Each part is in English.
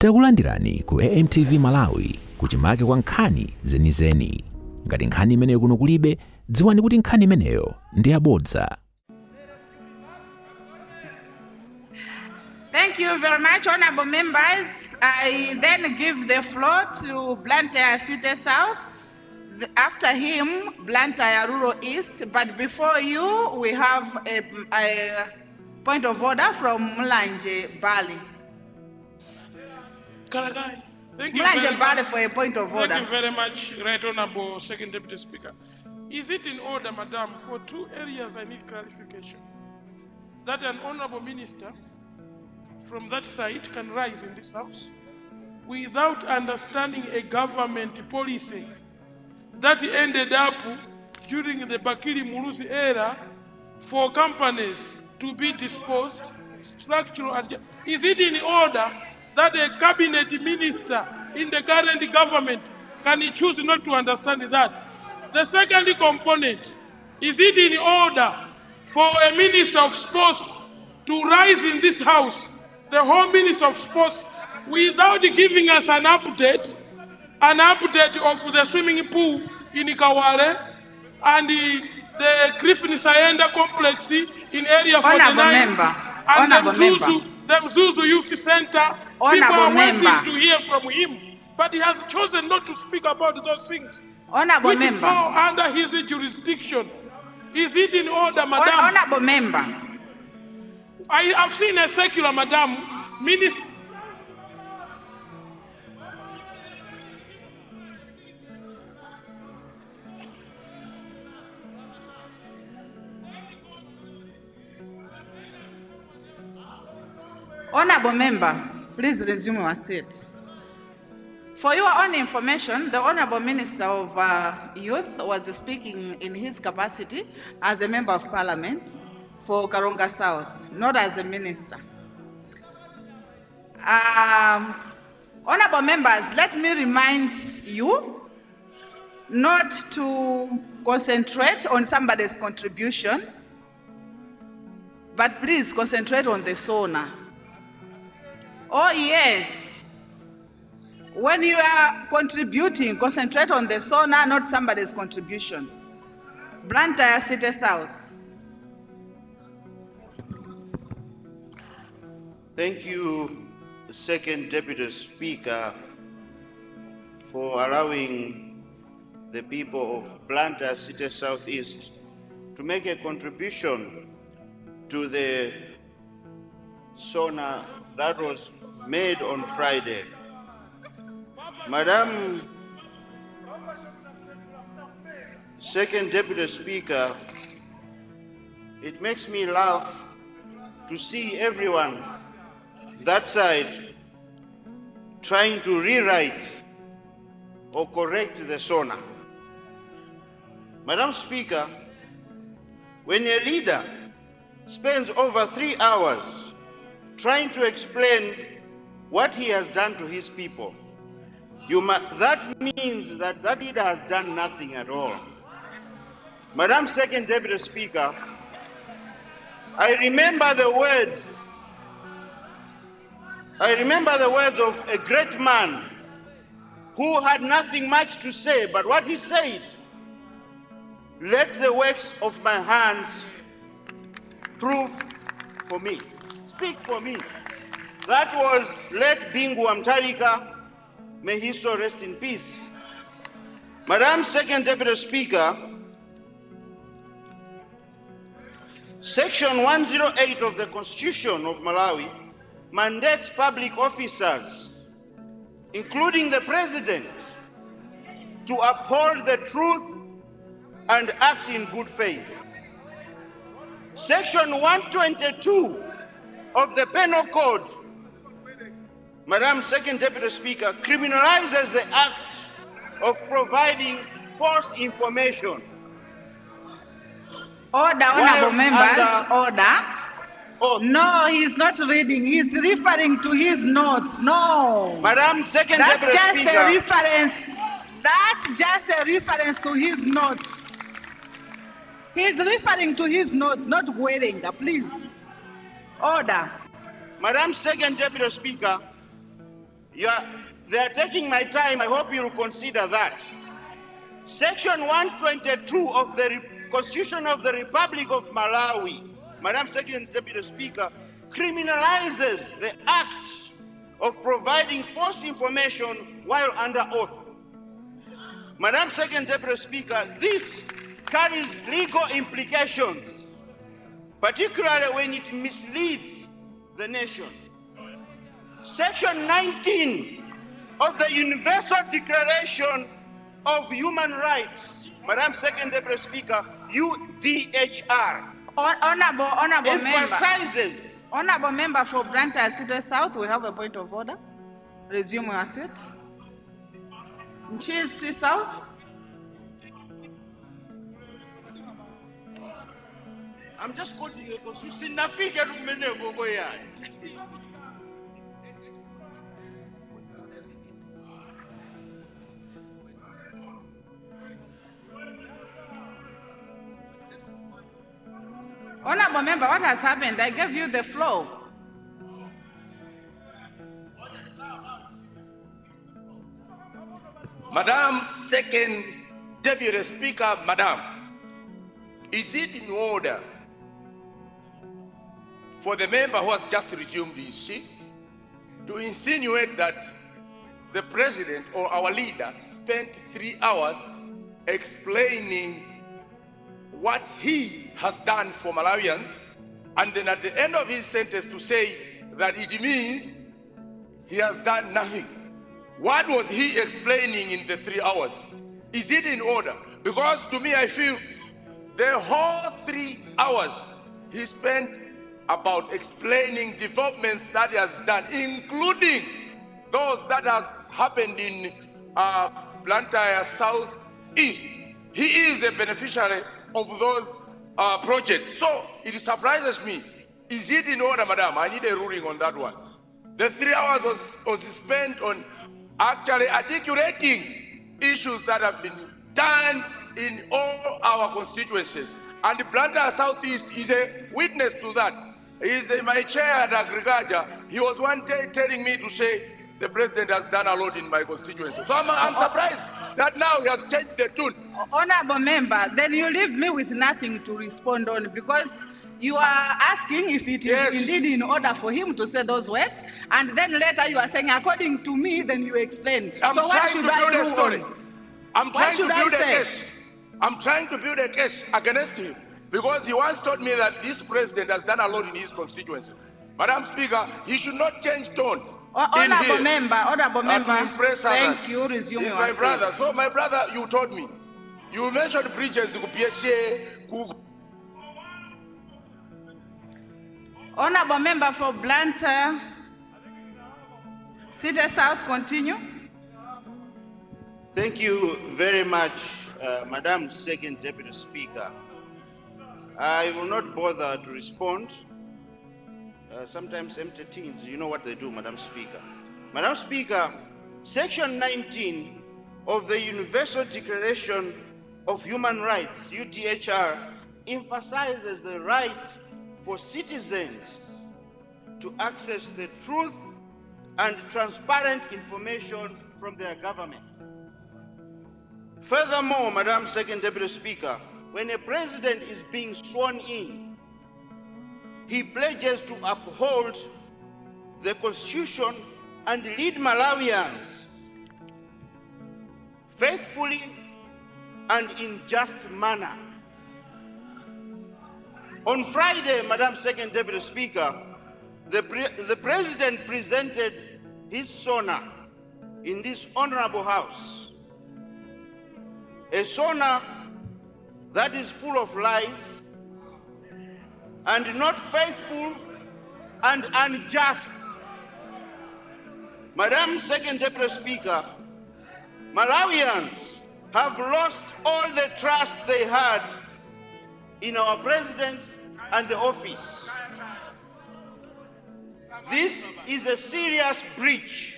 Takulandirani ku AMTV Malawi kuchimake kwa nkhani zenizeni. Ngati nkhani imeneyo kuno kulibe, dziwani kuti nkhani imeneyo ndi ya Bodza. Thank you very much, honorable members. I then give the floor to Blantyre City South. After him, Blantyre Rural East. But before you, we have a point of order from Mulanje Bali. Thank you Mulanje Bali for a point of order. Thank you very much, Right Honorable Second Deputy Speaker. Is it in order, Madam, for two areas I need clarification? That an honorable minister from that side can rise in this house without understanding a government policy that ended up during the Bakiri Muruzi era for companies to be disposed, structural. Is it in order that a cabinet minister in the current government can choose not to understand that? The second component, is it in order for a minister of sports to rise in this house, the Home Minister of Sports, without giving us an update of the swimming pool in Ikawale and the Griffin Sayenda complex in area 49 and the Mzuzu Youth Center? People are waiting to hear from him, but he has chosen not to speak about those things. Honorable which member. Is now under his jurisdiction. Is it in order, Madam? Honorable member. I have seen a secular, Madam, minister. Honorable member, please resume your seat. For your own information, the Honorable Minister of Youth was speaking in his capacity as a Member of Parliament for Karonga South, not as a minister. Honorable members, let me remind you not to concentrate on somebody's contribution, but please concentrate on the Sona. Oh yes. When you are contributing, concentrate on the Sona, not somebody's contribution. Blantyre City South. Thank you, Second Deputy Speaker, for allowing the people of Blantyre City Southeast to make a contribution to the Sona that was made on Friday. Madam Second Deputy Speaker, it makes me laugh to see everyone that side trying to rewrite or correct the Sona. Madam Speaker, when a leader spends over 3 hours trying to explain what he has done to his people, that means that that leader has done nothing at all. Madam Second Deputy Speaker, I remember the words of a great man who had nothing much to say, but what he said, let the works of my hands prove for me, speak for me. That was late Bingu Amtarika. May he so rest in peace. Madam Second Deputy Speaker, Section 108 of the Constitution of Malawi mandates public officers, including the President, to uphold the truth and act in good faith. Section 122 of the Penal Code, Madam Second Deputy Speaker, criminalizes the act of providing false information. Order, honorable members, order. No, he's not reading. He's referring to his notes. No. Madam Second Deputy Speaker. That's just a reference. That's just a reference to his notes. He's referring to his notes, not Wayambitsa, please. Order. Madam Second Deputy Speaker, They are taking my time. I hope you'll consider that. Section 122 of the Constitution of the Republic of Malawi, Madam Second Deputy Speaker, criminalizes the act of providing false information while under oath. Madam Second Deputy Speaker, this carries legal implications, particularly when it misleads the nation. Section 19 of the Universal Declaration of Human Rights, Madam Second Deputy Speaker, UDHR, Honorable emphasizes member. Honorable member for Blantyre City South, we have a point of order. Resume your seat. Nchisi South. I'm just quoting the Constitution. Nafika rumene gogo ya. Honorable member, what has happened? I gave you the floor. Madam Second Deputy Speaker, Madam, is it in order for the member who has just resumed his seat to insinuate that the president or our leader spent 3 hours explaining what he has done for Malawians, and then at the end of his sentence to say that it means he has done nothing? What was he explaining in the 3 hours? Is it in order? Because to me, I feel the whole 3 hours he spent about explaining developments that he has done, including those that has happened in Blantyre Southeast. He is a beneficiary of those projects. So it surprises me. Is it in order, Madam? I need a ruling on that one. The 3 hours was spent on actually articulating issues that have been done in all our constituencies. And Blantyre Southeast is a witness to that. He's my chair at Agriculture. He was one day telling me to say the president has done a lot in my constituency. So I'm surprised that now he has changed the tune. Honorable member, then you leave me with nothing to respond on, because you are asking if it is indeed in order for him to say those words, and then later you are saying, according to me, then you explain. So what should I do? Story. I'm trying to build a case. I'm trying to build a case against him, because he once told me that this president has done a lot in his constituency. Madam Speaker, he should not change tone. Honorable member, thank you. Resume your my brother. seat. So my brother, you told me. You mentioned bridges. Honorable member for Blantyre City South, continue. Thank you very much, Madam Second Deputy Speaker. I will not bother to respond. Sometimes empty teens, you know what they do, Madam Speaker. Madam Speaker, Section 19 of the Universal Declaration of Human Rights, UDHR, emphasizes the right for citizens to access the truth and transparent information from their government. Furthermore, Madam Second Deputy Speaker, when a president is being sworn in, he pledges to uphold the Constitution and lead Malawians faithfully and in just manner. On Friday, Madam Second Deputy Speaker, the President presented his Sona in this honorable house. A Sona that is full of lies and not faithful and unjust. Madam Second Deputy Speaker, Malawians have lost all the trust they had in our president and the office. This is a serious breach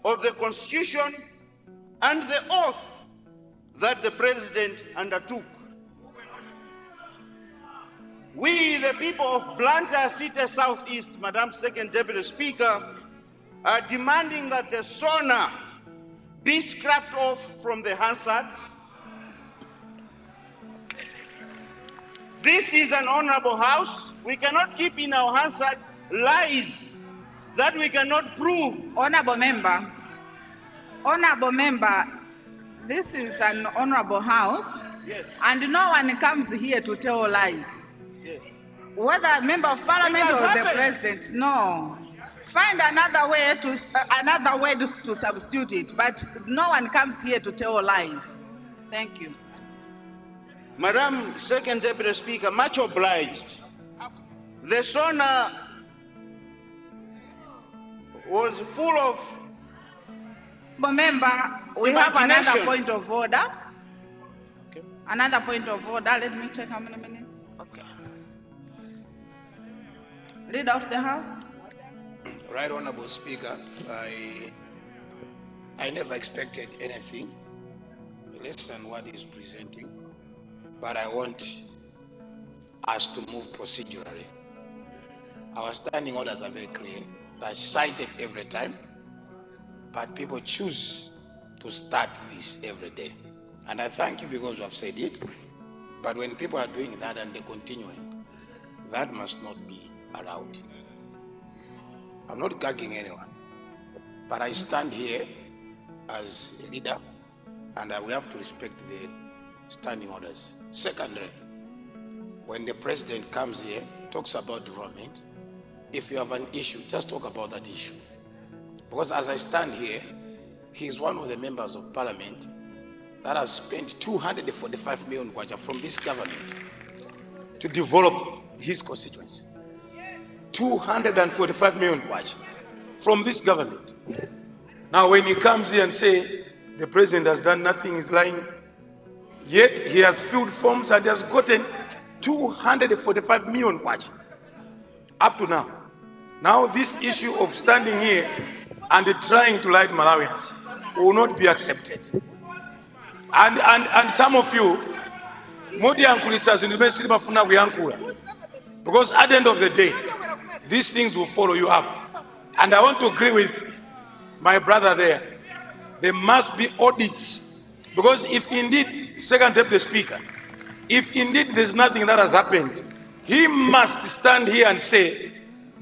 of the Constitution and the oath that the president undertook. We, the people of Blantyre City Southeast, Madam Second Deputy Speaker, demanding that the Sona be scrapped off from the Hansard. This is an honorable house. We cannot keep in our Hansard lies that we cannot prove. Honorable member, this is an honorable house. Yes. And no one comes here to tell lies. Yes. Whether a member of parliament or the president, no. Find another way to substitute it, but no one comes here to tell lies. Thank you. Madam Second Deputy Speaker, much obliged. The Sona was full of Member, we have another point of order. Okay. Another point of order. Let me check how many minutes. Okay. Leader of the House. Right Honorable Speaker, I never expected anything less than what he's presenting, but I want us to move procedurally. Our standing orders are very clear. They're cited every time, but people choose to start this every day. And I thank you because you have said it, but when people are doing that and they're continuing, that must not be allowed. I'm not gagging anyone, but I stand here as a leader, and we have to respect the standing orders. Secondly, when the president comes here, talks about development, if you have an issue, just talk about that issue. Because as I stand here, he is one of the members of parliament that has spent 245 million kwacha from this government to develop his constituency. 245 million kwacha from this government. Now when he comes here and say the president has done nothing, he's lying, yet he has filled forms and he has gotten 245 million kwacha up to now. Now this issue of standing here and trying to lie to Malawians will not be accepted. And some of you, because at the end of the day, these things will follow you up. And I want to agree with my brother there. There must be audits. Because if indeed, Second Deputy Speaker, if indeed there's nothing that has happened, he must stand here and say,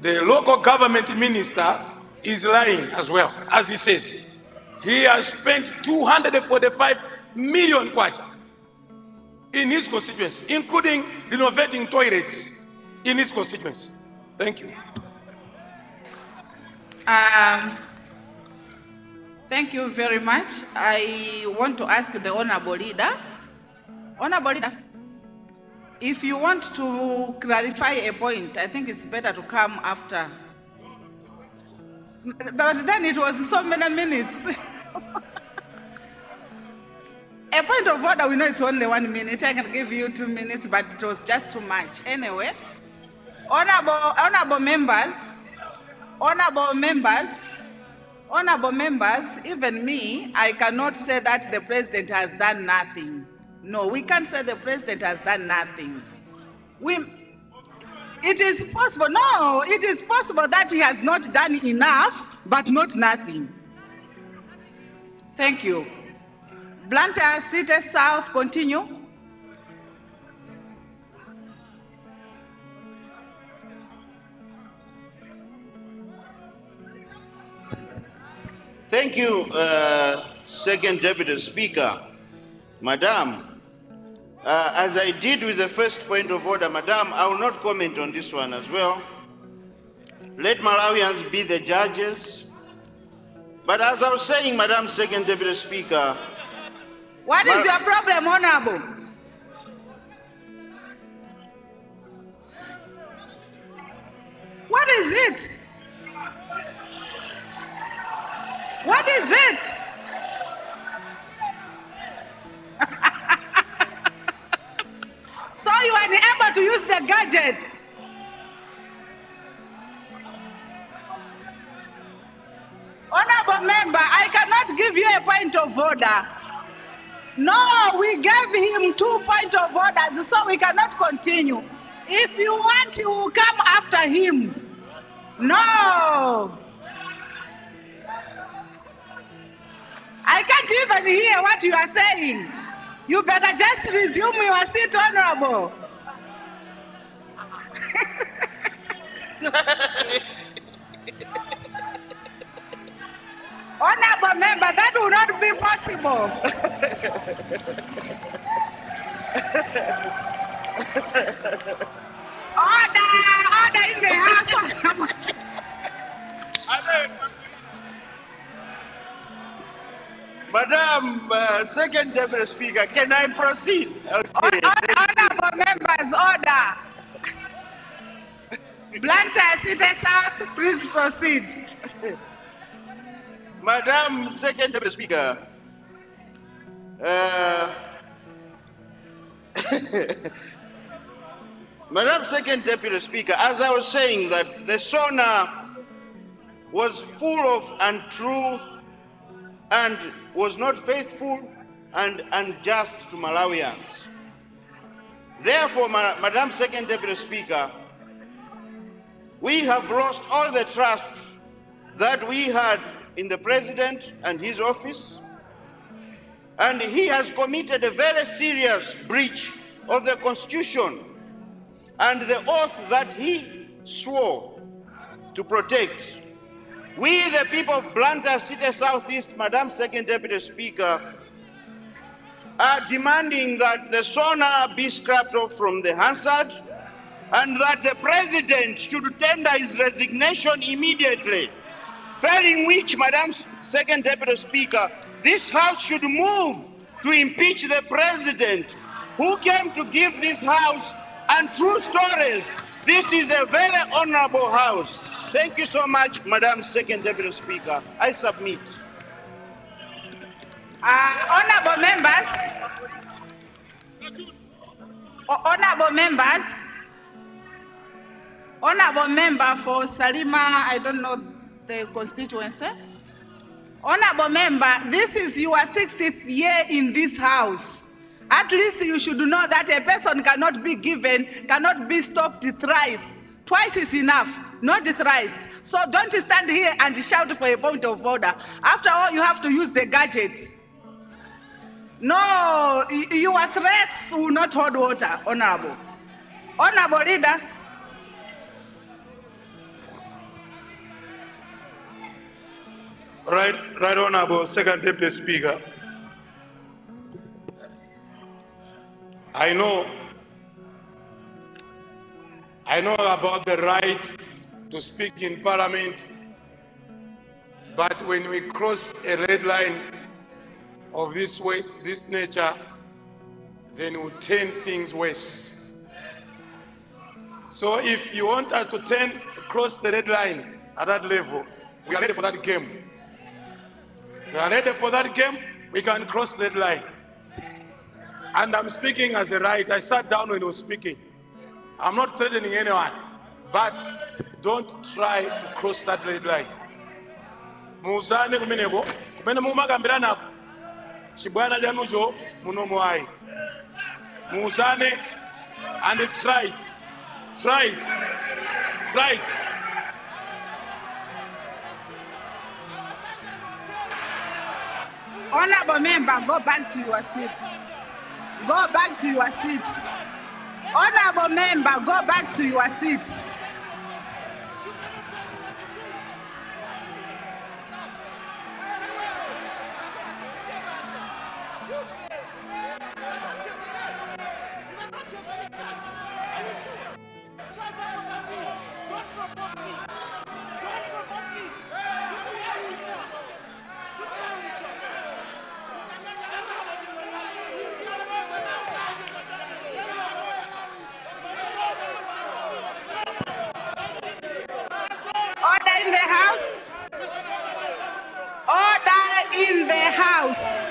the local government minister is lying as well, as he says. He has spent 245 million kwacha in his constituency, including renovating toilets in his constituency. Thank you. Thank you very much. I want to ask the Honorable Leader. Honorable Leader, if you want to clarify a point, I think it's better to come after. But then it was so many minutes. A point of order, we know it's only 1 minute. I can give you 2 minutes, but it was just too much. Anyway, honorable members, even me, I cannot say that the president has done nothing. No, we can't say the president has done nothing. It is possible, no, it is possible that he has not done enough, but not nothing. Thank you. Blantyre City South, continue. Thank you, Second Deputy Speaker. Madam, as I did with the first point of order, Madam, I will not comment on this one as well. Let Malawians be the judges. But as I was saying, Madam Second Deputy Speaker, what is your problem, Honorable? What is it? What is it? So you are unable to use the gadgets. Honorable member, I cannot give you a point of order. No, we gave him 2 points of orders, so we cannot continue. If you want, you will come after him. No. I can't even hear what you are saying. You better just resume your seat, Honorable. Honorable member, that will not be possible. Order in the house. Madam Second Deputy Speaker, can I proceed? Okay. Honorable members, order. Blantyre City South, please proceed. Madam Second Deputy Speaker, Madam Second Deputy Speaker, as I was saying that the Sona was full of untrue and was not faithful and unjust to Malawians. Therefore, Madam Second Deputy Speaker, we have lost all the trust that we had in the President and his office, and he has committed a very serious breach of the Constitution and the oath that he swore to protect. We, the people of Blantyre City Southeast, Madam Second Deputy Speaker, are demanding that the Sona be scrapped off from the Hansard and that the President should tender his resignation immediately. Failing which, Madam Second Deputy Speaker, this House should move to impeach the President who came to give this House untrue stories. This is a very honorable House. Thank you so much, Madam Second Deputy Speaker. I submit. Honorable members, honorable member for Salima, I don't know the constituency. Honorable member, this is your 60th year in this House. At least you should know that a person cannot be stopped thrice. Twice is enough, not thrice. So don't stand here and shout for a point of order. After all, you have to use the gadgets. No, your threats will not hold water, Honorable. Honorable Leader. Right, Honorable Second Deputy Speaker. I know about the right to speak in Parliament, but when we cross a red line of this nature, then we turn things worse. So if you want us to cross the red line at that level, we are ready for that game. We are ready for that game, we can cross the red line. And I'm speaking as a right. I sat down when I was speaking. I'm not threatening anyone, but don't try to cross that red line. Muzane kumeneko, kumene mumakambirana chibwana januzo munomwai. Muzane and try it. Honorable member, go back to your seats. Go back to your seats. Honorable member, go back to your seats.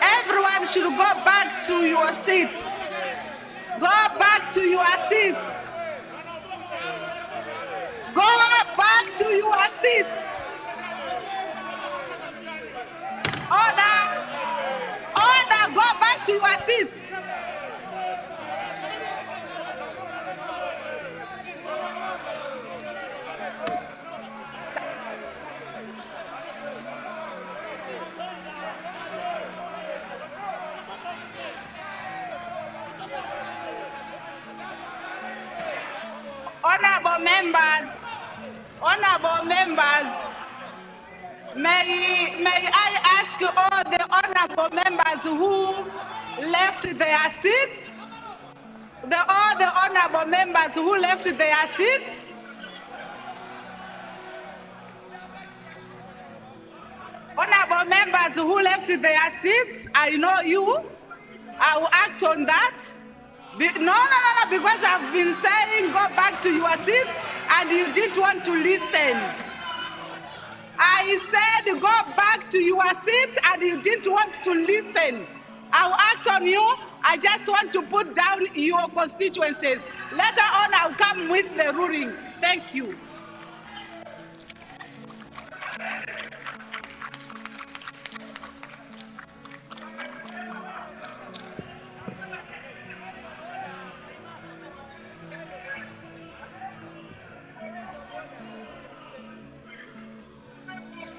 Everyone should go back to your seats. Go back to your seats. Go back to your seats. Order. Go back to your seats. members, may I ask all the honorable members who left their seats, all the honorable members who left their seats, honorable members who left their seats, I know you. I will act on that. No, because I've been saying go back to your seats and you didn't want to listen. I said go back to your seats and you didn't want to listen. I will act on you. I just want to put down your constituencies. Later on, I'll come with the ruling. Thank you.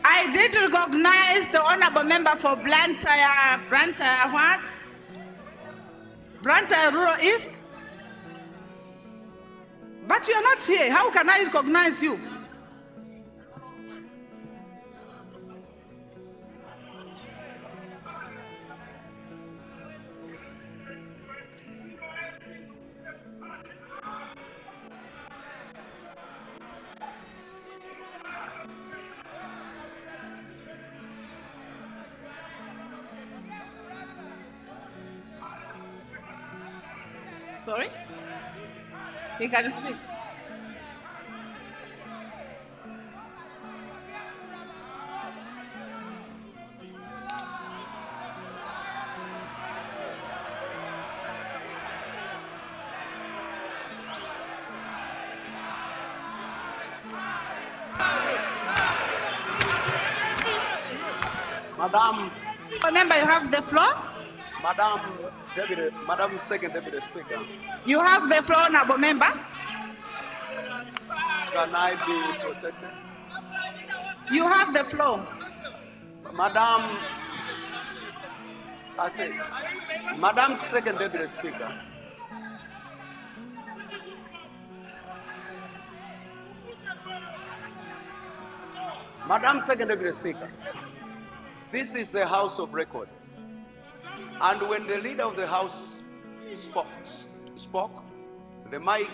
I did recognize the honorable member for Blantyre Rural East. But you are not here. How can I recognize you? Sorry? He can speak. Madam. Remember, you have the floor. Madam Second Deputy Speaker. You have the floor, honorable member. Can I be protected? You have the floor. Madam Second Deputy Speaker. Madam Second Deputy Speaker, this is the House of Records. And when the leader of the House spoke, the mic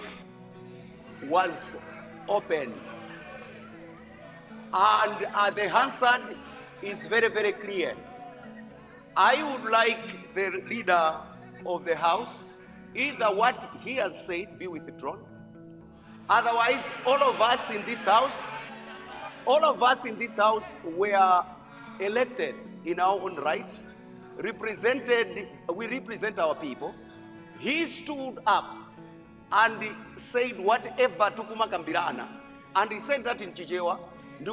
was opened. And the answer is very, very clear. I would like the leader of the House, either what he has said be withdrawn. Otherwise, all of us in this House were elected in our own right. We represent our people. He stood up and said whatever to Zokambirana, and he said that in Chichewa, he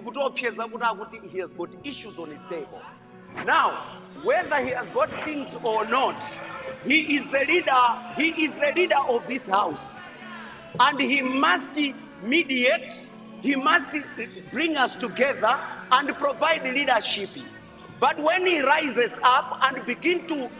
has got issues on his table. Now, whether he has got things or not, he is the leader of this House, and he must mediate, he must bring us together and provide leadership. But when he rises up and begin to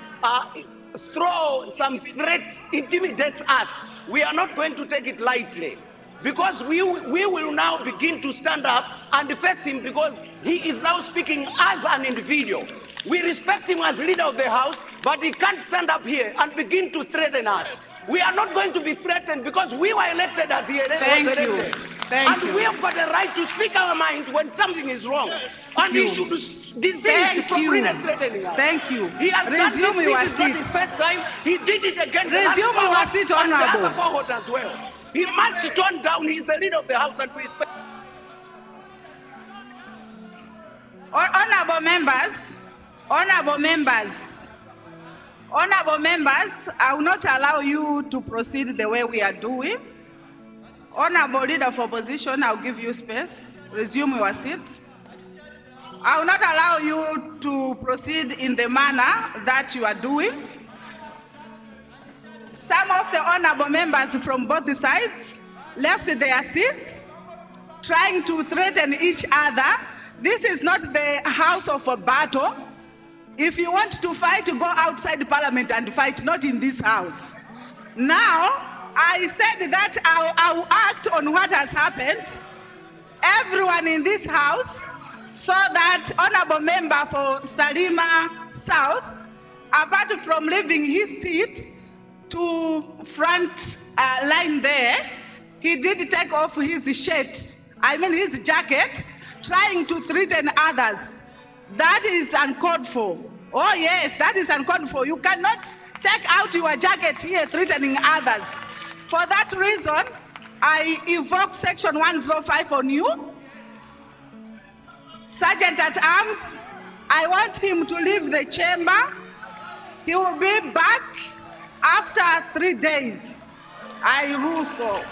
throw some threats, intimidates us, we are not going to take it lightly. Because we will now begin to stand up and face him, because he is now speaking as an individual. We respect him as leader of the House, but he can't stand up here and begin to threaten us. We are not going to be threatened because we were elected as he was elected. Thank you. We have got the right to speak our mind when something is wrong. And he should desist from really threatening us. Thank you. He has Resume your this is not his first time. He did it again. Resume your seat, honorable. The other cohort as well. He must turn down. He's the leader of the House and we respect. Honorable members, I will not allow you to proceed the way we are doing. Honorable leader of opposition, I'll give you space. Resume your seat. I will not allow you to proceed in the manner that you are doing. Some of the honorable members from both sides left their seats, trying to threaten each other. This is not the house of a battle. If you want to fight, go outside Parliament and fight, not in this house. Now, I said that I'll act on what has happened, everyone in this house, so that honorable member for Salima South, apart from leaving his seat to front line there, he did take off his shirt, his jacket, trying to threaten others. That is uncalled for. Oh yes, that is uncalled for. You cannot take out your jacket here threatening others. For that reason, I invoke section 105 on you. Sergeant at Arms, I want him to leave the chamber. He will be back after 3 days. I rule so.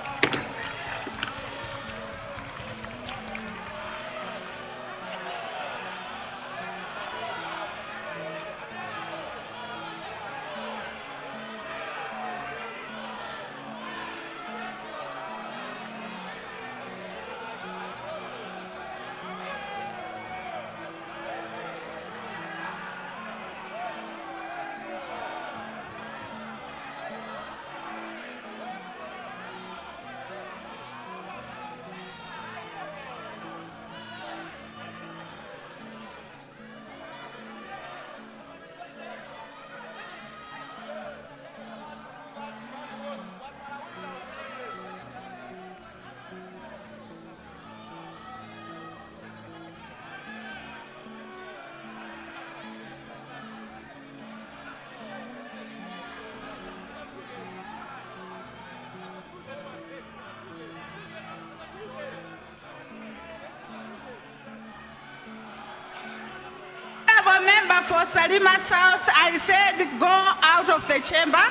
Member for Salima South, I said go out of the chamber.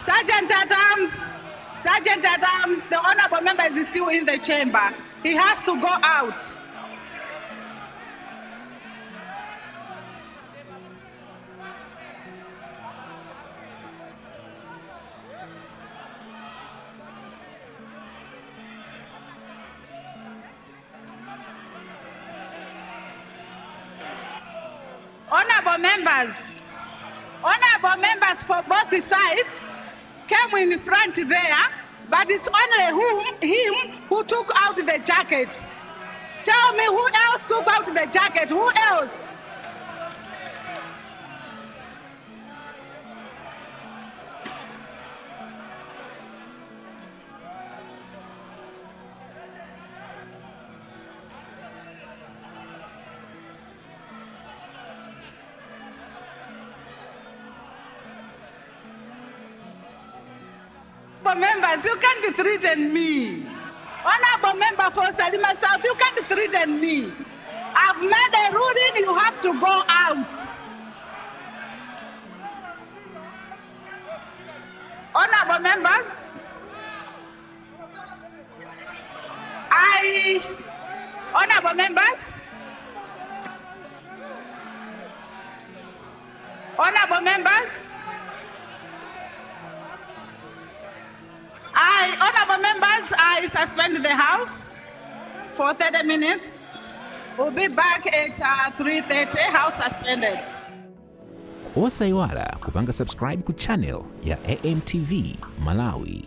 Sergeant at Arms, the honorable member is still in the chamber. He has to go out. Honorable members for both sides came in front there, but it's only him who took out the jacket. Tell me who else took out the jacket? Who else? Members, you can't threaten me. Honorable member for Salima South, you can't threaten me. I've made a ruling, you have to go out. Honorable members, honorable members, honorable members, honorable members, I suspend the House for 30 minutes. We'll be back at 3:30, House suspended. Osaiwala kupanga subscribe ku channel ya AMTV Malawi.